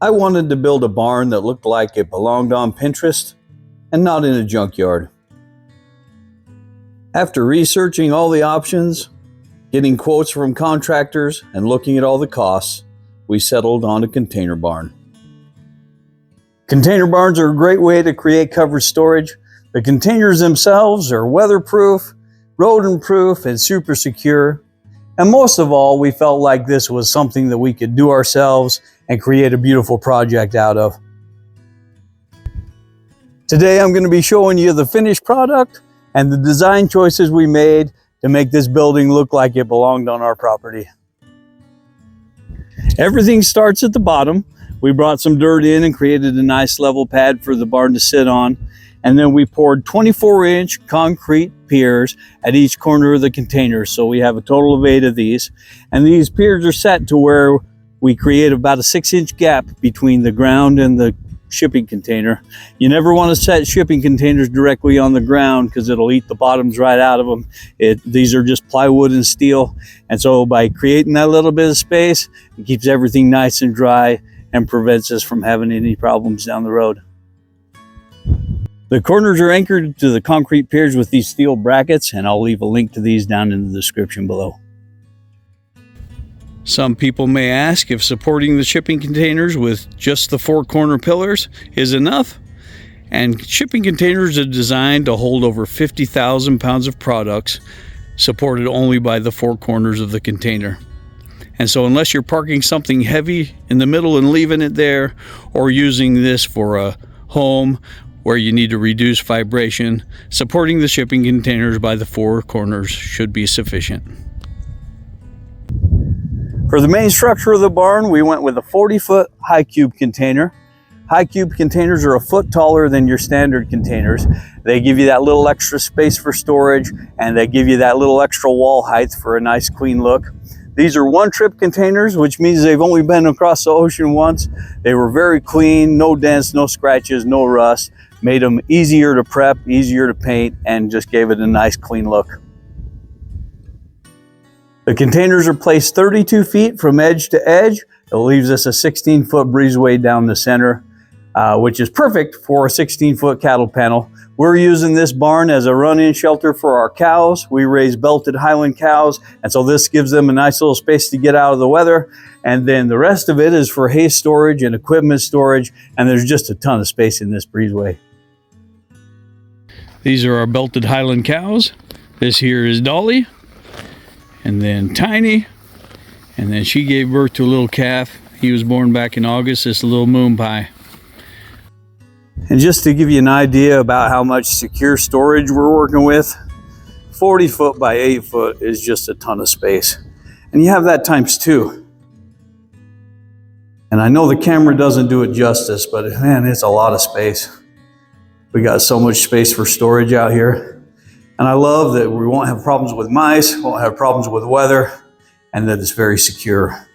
I wanted to build a barn that looked like it belonged on Pinterest and not in a junkyard. After researching all the options, getting quotes from contractors, and looking at all the costs, we settled on a container barn. Container barns are a great way to create covered storage. The containers themselves are weatherproof, rodent-proof, and super secure. And most of all, we felt like this was something that we could do ourselves and create a beautiful project out of. Today, I'm going to be showing you the finished product and the design choices we made to make this building look like it belonged on our property. Everything starts at the bottom. We brought some dirt in and created a nice level pad for the barn to sit on. And then we poured 24-inch concrete piers at each corner of the container. So we have a total of 8 of these. And these piers are set to where we create about a 6-inch gap between the ground and the shipping container. You never want to set shipping containers directly on the ground because it'll eat the bottoms right out of them. These are just plywood and steel. And so by creating that little bit of space, it keeps everything nice and dry and prevents us from having any problems down the road. The corners are anchored to the concrete piers with these steel brackets, and I'll leave a link to these down in the description below. Some people may ask if supporting the shipping containers with just the 4 corner pillars is enough. And shipping containers are designed to hold over 50,000 pounds of products, supported only by the 4 corners of the container. And so unless you're parking something heavy in the middle and leaving it there, or using this for a home where you need to reduce vibration, supporting the shipping containers by the 4 corners should be sufficient. For the main structure of the barn, we went with a 40-foot high cube container. High cube containers are a foot taller than your standard containers. They give you that little extra space for storage, and they give you that little extra wall height for a nice clean look. These are one-trip containers, which means they've only been across the ocean once. They were very clean, no dents, no scratches, no rust. Made them easier to prep, easier to paint, and just gave it a nice clean look. The containers are placed 32 feet from edge to edge. It leaves us a 16-foot breezeway down the center, which is perfect for a 16-foot cattle panel. We're using this barn as a run-in shelter for our cows. We raise Belted Highland cows, and so this gives them a nice little space to get out of the weather. And then the rest of it is for hay storage and equipment storage, and there's just a ton of space in this breezeway. These are our Belted Highland cows. This here is Dolly, and then Tiny, and then she gave birth to a little calf. He was born back in August, this little moon pie. And just to give you an idea about how much secure storage we're working with, 40 foot by 8 foot is just a ton of space. And you have that times 2. And I know the camera doesn't do it justice, but man, it's a lot of space. We got so much space for storage out here. And I love that we won't have problems with mice, won't have problems with weather, and that it's very secure.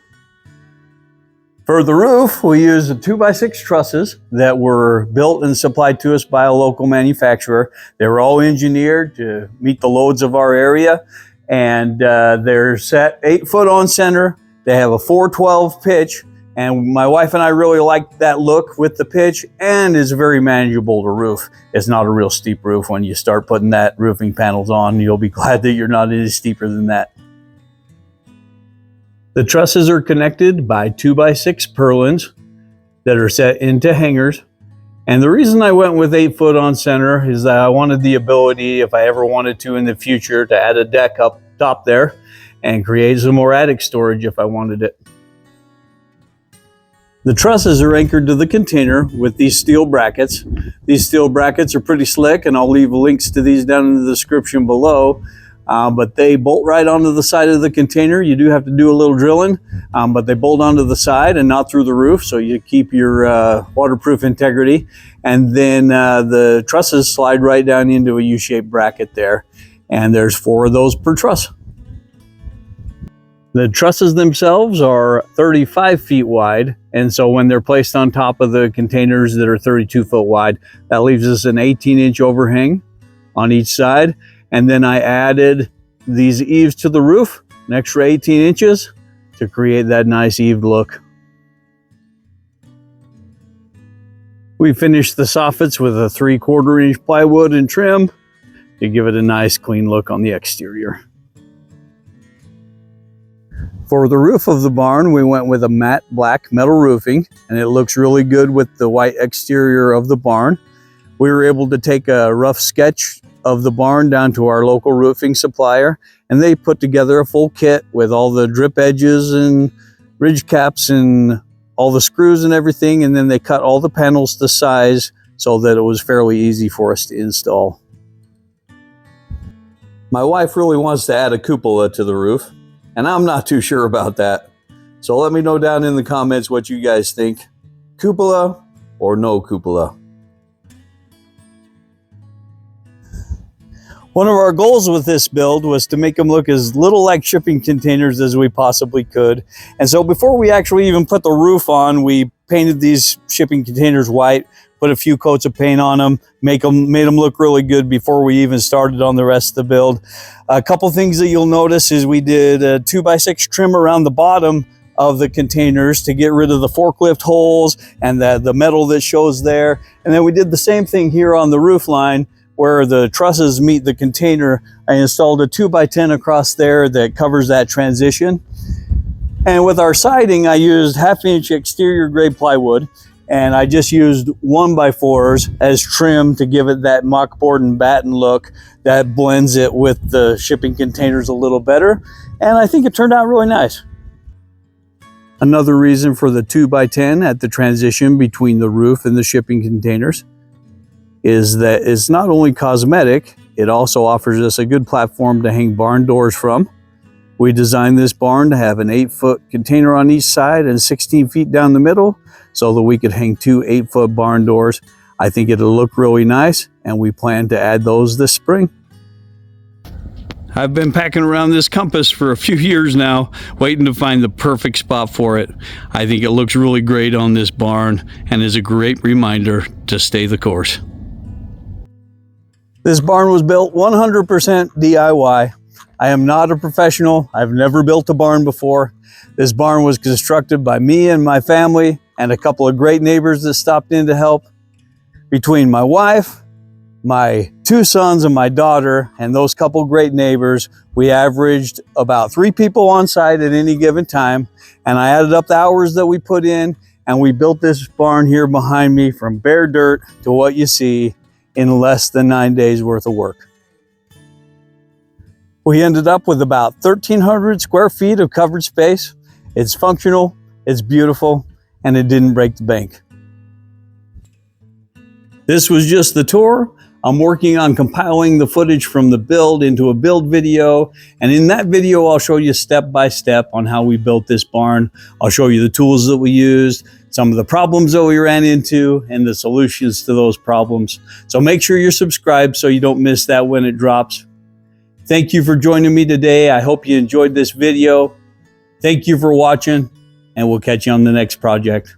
For the roof, we used 2x6 trusses that were built and supplied to us by a local manufacturer. They were all engineered to meet the loads of our area, and they're set 8 foot on center. They have a 412 pitch, and my wife and I really liked that look with the pitch, and it's very manageable to roof. It's not a real steep roof. When you start putting that roofing panels on, you'll be glad that you're not any steeper than that. The trusses are connected by 2x6 purlins that are set into hangers. And the reason I went with 8 foot on center is that I wanted the ability, if I ever wanted to in the future, to add a deck up top there and create some more attic storage if I wanted it. The trusses are anchored to the container with these steel brackets. These steel brackets are pretty slick, and I'll leave links to these down in the description below. But they bolt right onto the side of the container. You do have to do a little drilling, but they bolt onto the side and not through the roof, so you keep your waterproof integrity. And then the trusses slide right down into a U-shaped bracket there, and there's 4 of those per truss. The trusses themselves are 35 feet wide, and so when they're placed on top of the containers that are 32 foot wide, that leaves us an 18-inch overhang on each side. And then I added these eaves to the roof, an extra 18 inches to create that nice eaved look. We finished the soffits with a 3/4 inch plywood and trim to give it a nice clean look on the exterior. For the roof of the barn, we went with a matte black metal roofing, and it looks really good with the white exterior of the barn. We were able to take a rough sketch of the barn down to our local roofing supplier, and they put together a full kit with all the drip edges and ridge caps and all the screws and everything, and then they cut all the panels to size so that it was fairly easy for us to install. My wife really wants to add a cupola to the roof, and I'm not too sure about that. So let me know down in the comments what you guys think. Cupola or no cupola? One of our goals with this build was to make them look as little like shipping containers as we possibly could. And so before we actually even put the roof on, we painted these shipping containers white, put a few coats of paint on them, made them look really good before we even started on the rest of the build. A couple things that you'll notice is we did a 2x6 trim around the bottom of the containers to get rid of the forklift holes and the metal that shows there. And then we did the same thing here on the roof line where the trusses meet the container. I installed a 2x10 across there that covers that transition. And with our siding, I used 1/2 inch exterior grade plywood, and I just used 1x4s as trim to give it that mockboard and batten look that blends it with the shipping containers a little better. And I think it turned out really nice. Another reason for the 2x10 at the transition between the roof and the shipping containers is that it's not only cosmetic, it also offers us a good platform to hang barn doors from. We designed this barn to have an 8-foot container on each side and 16 feet down the middle so that we could hang 2 8-foot barn doors. I think it'll look really nice, and we plan to add those this spring. I've been packing around this compass for a few years now, waiting to find the perfect spot for it. I think it looks really great on this barn and is a great reminder to stay the course. This barn was built 100% DIY. I am not a professional. I've never built a barn before. This barn was constructed by me and my family and a couple of great neighbors that stopped in to help. Between my wife, my 2 sons, and my daughter, and those couple great neighbors, we averaged about 3 people on site at any given time. And I added up the hours that we put in, and we built this barn here behind me from bare dirt to what you see in less than 9 days worth of work. We ended up with about 1,300 square feet of covered space. It's functional, it's beautiful, and it didn't break the bank. This was just the tour. I'm working on compiling the footage from the build into a build video. And in that video, I'll show you step by step on how we built this barn. I'll show you the tools that we used, some of the problems that we ran into, and the solutions to those problems. So make sure you're subscribed so you don't miss that when it drops. Thank you for joining me today. I hope you enjoyed this video. Thank you for watching, and we'll catch you on the next project.